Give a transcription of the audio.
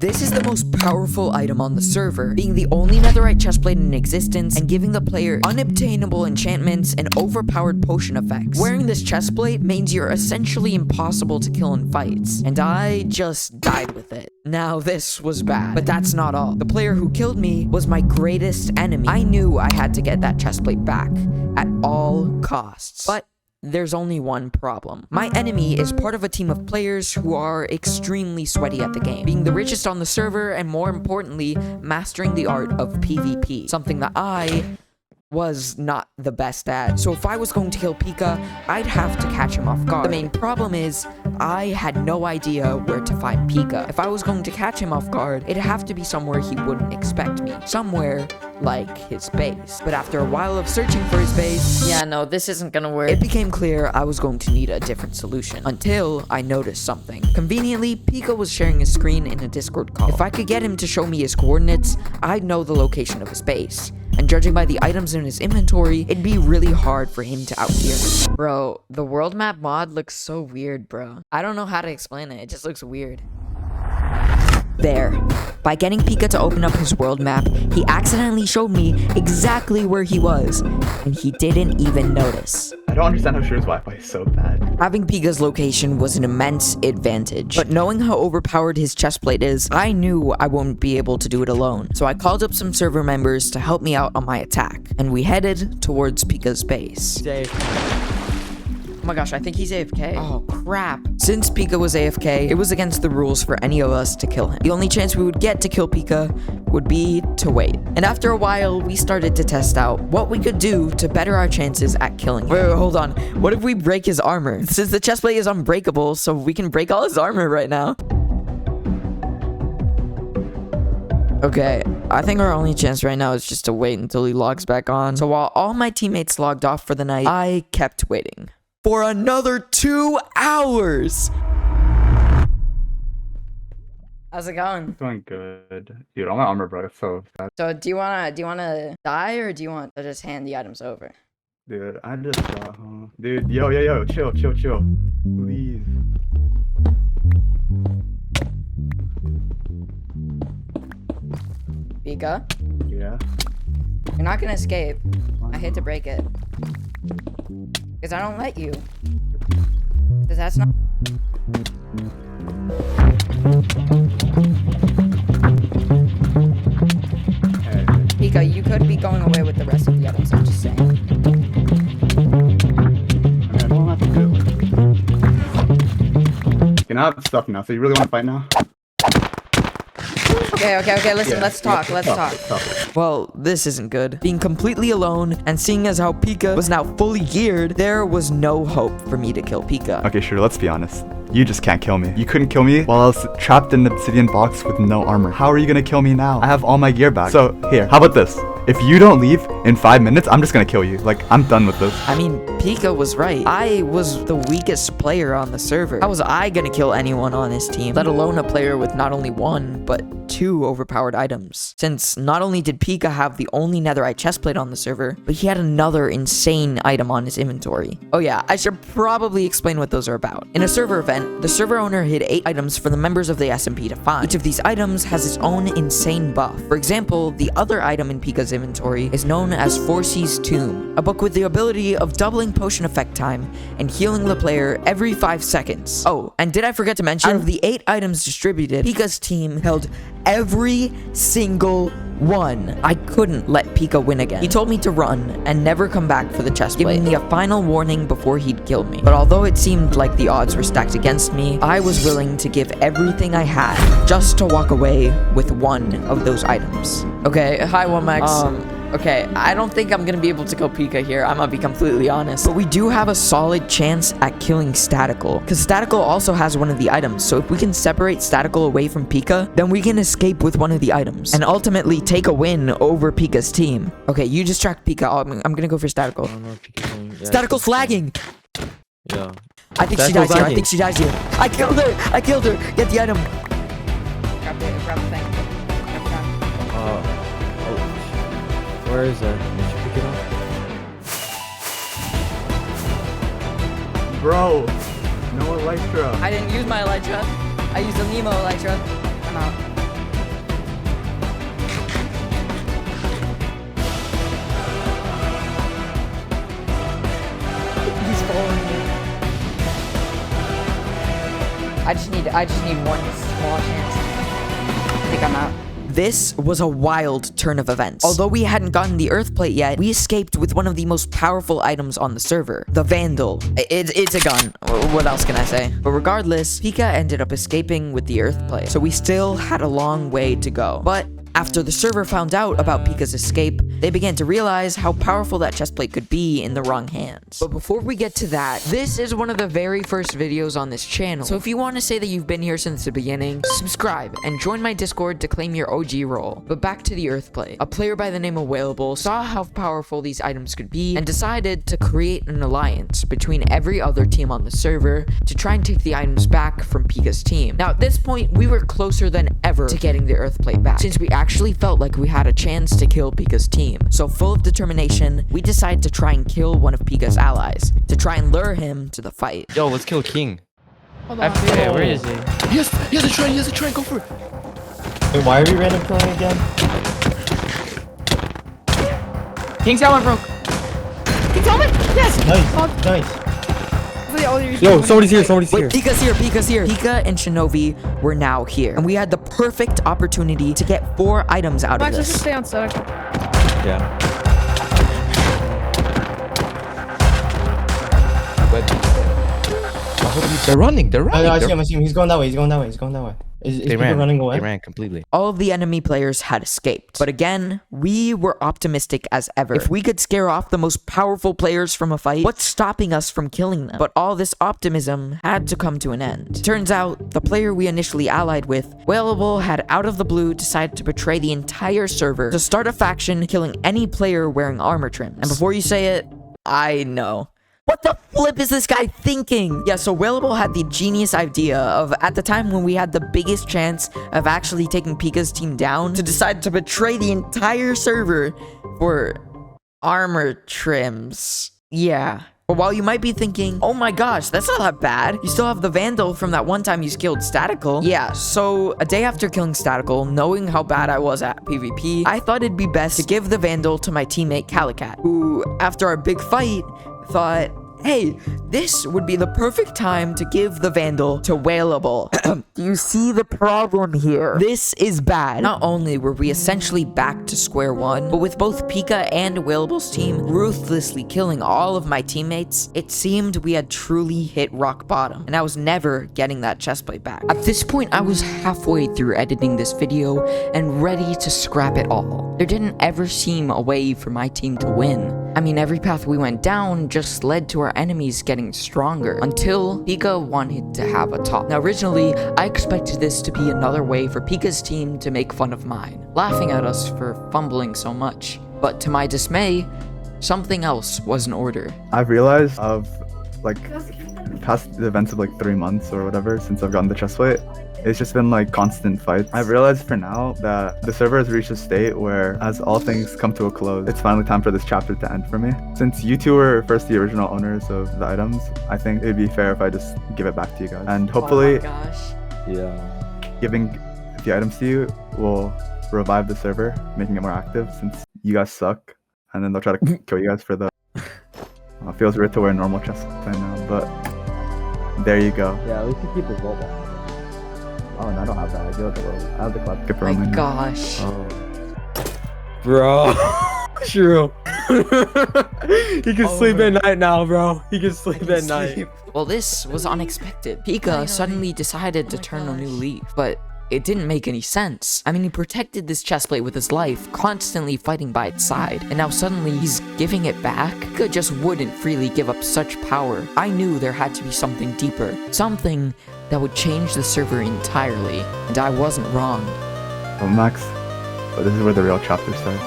This is the most powerful item on the server, being the only netherite chestplate in existence and giving the player unobtainable enchantments and overpowered potion effects. Wearing this chestplate means you're essentially impossible to kill in fights, and I just died with it. Now this was bad, but that's not all. The player who killed me was my greatest enemy. I knew I had to get that chestplate back at all costs, but there's only one problem. My enemy is part of a team of players who are extremely sweaty at the game, being the richest on the server and more importantly, mastering the art of PvP, something that I was not the best at. So if I was going to kill Pika, I'd have to catch him off guard. The main problem is, I had no idea where to find Pika. If I was going to catch him off guard, it'd have to be somewhere he wouldn't expect me. Somewhere like his base. But after a while of searching for his base, Yeah, no, this isn't gonna work. it became clear I was going to need a different solution. Until I noticed something. Conveniently, Pika was sharing his screen in a Discord call. If I could get him to show me his coordinates, I'd know the location of his base. And judging by the items in his inventory, it'd be really hard for him to out-gear me. Bro, the world map mod looks so weird, bro. I don't know how to explain it. It just looks weird. There. By getting Pika to open up his world map, he accidentally showed me exactly where he was, and he didn't even notice. I don't understand how Shrews Wi-Fi is so bad. Having Pika's location was an immense advantage, but knowing how overpowered his chestplate is, I knew I wouldn't be able to do it alone. So I called up some server members to help me out on my attack, and we headed towards Pika's base. Oh my gosh, I think he's AFK. Oh crap. Since Pika was AFK, it was against the rules for any of us to kill him. The only chance we would get to kill Pika would be to wait. And after a while, we started to test out what we could do to better our chances at killing him. Wait, hold on. What if we break his armor? Since the chestplate is unbreakable, so we can break all his armor right now. Okay, I think our only chance right now is just to wait until he logs back on. So while all my teammates logged off for the night, I kept waiting. For another 2 hours! How's it going? It's going good. Dude, all my armor, bro, it's so bad. So do you wanna die or do you want to just hand the items over? Dude, I just got home. Dude, yo, chill. Please. Pika, Yeah? you're not gonna escape. I hate to break it. Because I don't let you. Because that's not... Hey. Pika, you could be going away with the rest of the items, I'm just saying. I don't have to do it. You can have stuff now, so you really want to fight now? Okay, listen, Yeah, let's talk. Well, this isn't good. Being completely alone and seeing as how Pika was now fully geared, there was no hope for me to kill Pika. Okay, sure, let's be honest. You just can't kill me. You couldn't kill me while I was trapped in the obsidian box with no armor. How are you gonna kill me now? I have all my gear back. So, here, how about this? If you don't leave in 5 minutes, I'm just gonna kill you. Like, I'm done with this. I mean, Pika was right. I was the weakest player on the server. How was I gonna kill anyone on his team, let alone a player with not only one, but 2 overpowered items? Since not only did Pika have the only netherite chestplate on the server, but he had another insane item on his inventory. Oh yeah, I should probably explain what those are about. In a server event, the server owner hid 8 items for the members of the SMP to find. Each of these items has its own insane buff. For example, the other item in Pika's inventory is known as Forcey's Tomb, a book with the ability of doubling potion effect time and healing the player every 5 seconds. Oh, and did I forget to mention, out of the 8 items distributed, Pika's team held every single one. I couldn't let Pika win again. He told me to run and never come back for the chestplate, giving me a final warning before he'd kill me. But although it seemed like the odds were stacked against me, I was willing to give everything I had just to walk away with one of those items. Okay, hi, 1max. Okay, I don't think I'm gonna be able to kill Pika here. I'm gonna be completely honest. But we do have a solid chance at killing Statical, because Statical also has one of the items. So if we can separate Statical away from Pika, then we can escape with one of the items and ultimately take a win over Pika's team. Okay, you distract Pika. I'm gonna go for Statical. Statical's lagging. Yeah. I think she dies here. I killed her. Get the item. Grab the thing. Where is that? Did you pick it up? Bro, no Elytra. I didn't use my Elytra. I used a Nemo Elytra. I'm out. I just need one small chance. I think I'm out. This was a wild turn of events. Although we hadn't gotten the Earth Plate yet, we escaped with one of the most powerful items on the server, the Vandal. It's a gun. What else can I say? But regardless, Pika ended up escaping with the Earth Plate, so we still had a long way to go. But after the server found out about Pika's escape, they began to realize how powerful that chestplate could be in the wrong hands. But before we get to that, this is one of the very first videos on this channel. So if you want to say that you've been here since the beginning, subscribe and join my Discord to claim your OG role. But back to the Earth Plate. A player by the name of Whalable saw how powerful these items could be and decided to create an alliance between every other team on the server to try and take the items back from Pika's team. Now at this point, we were closer than ever to getting the Earth Plate back, since we actually felt like we had a chance to kill Pika's team. So full of determination, we decided to try and kill one of Pika's allies, to try and lure him to the fight. Yo, let's kill King. Hold on. FK, where is he? Yes, he has a train, go for it. Wait, why are we random killing again? King's helmet broke. King's helmet? Yes! Nice. Yo, somebody's here, somebody's Wait, Pika's here. Pika and Shinobi were now here, and we had the perfect opportunity to get 4 items out of Max, let's this. just stay on static. Yeah. They're running. I see him. He's going that way. Is They Pika running away? ran completely. All of the enemy players had escaped. But again, we were optimistic as ever. If we could scare off the most powerful players from a fight, what's stopping us from killing them? But all this optimism had to come to an end. Turns out, the player we initially allied with, Whalable, had out of the blue decided to betray the entire server to start a faction killing any player wearing armor trims. And before you say it, I know. What the flip is this guy thinking? Yeah, so Whalable had the genius idea of, at the time when we had the biggest chance of actually taking Pika's team down, to decide to betray the entire server for armor trims. Yeah. But while you might be thinking, oh my gosh, that's not that bad. You still have the Vandal from that one time you killed Statical. Yeah, so a day after killing Statical, knowing how bad I was at PvP, I thought it'd be best to give the Vandal to my teammate Calicat, who, after our big fight, thought, hey, this would be the perfect time to give the Vandal to Whalable. Do you see the problem here? This is bad. Not only were we essentially back to square one, but with both Pika and Whalable's team ruthlessly killing all of my teammates, it seemed we had truly hit rock bottom, and I was never getting that chestplate back. At this point, I was halfway through editing this video and ready to scrap it all. There didn't ever seem a way for my team to win. I mean, every path we went down just led to our enemies getting stronger, until Pika wanted to have a talk. Now, originally, I expected this to be another way for Pika's team to make fun of mine, laughing at us for fumbling so much. But to my dismay, something else was in order. I've realized of like past events of like 3 months or whatever since I've gotten the chestplate, it's just been like constant fights. I've realized for now that the server has reached a state where, as all things come to a close, it's finally time for this chapter to end for me. Since you two were first the original owners of the items, I think it'd be fair if I just give it back to you guys. And hopefully, Yeah. giving the items to you will revive the server, making it more active since you guys suck. And then they'll try to kill you guys for the... It feels weird to wear a normal chest right now, but there you go. Yeah, we should keep the vault. Oh, no, I don't have that. I do have the world. I have the club. Oh my gosh. Bro. True. He can sleep at night now, bro. He can sleep at night. Well, this was unexpected. Pika suddenly decided to turn a new leaf, but it didn't make any sense. I mean, he protected this chestplate with his life, constantly fighting by its side, and now suddenly he's giving it back? Pika just wouldn't freely give up such power. I knew there had to be something deeper, something that would change the server entirely, and I wasn't wrong. Well, Max, but this is where the real chapter starts.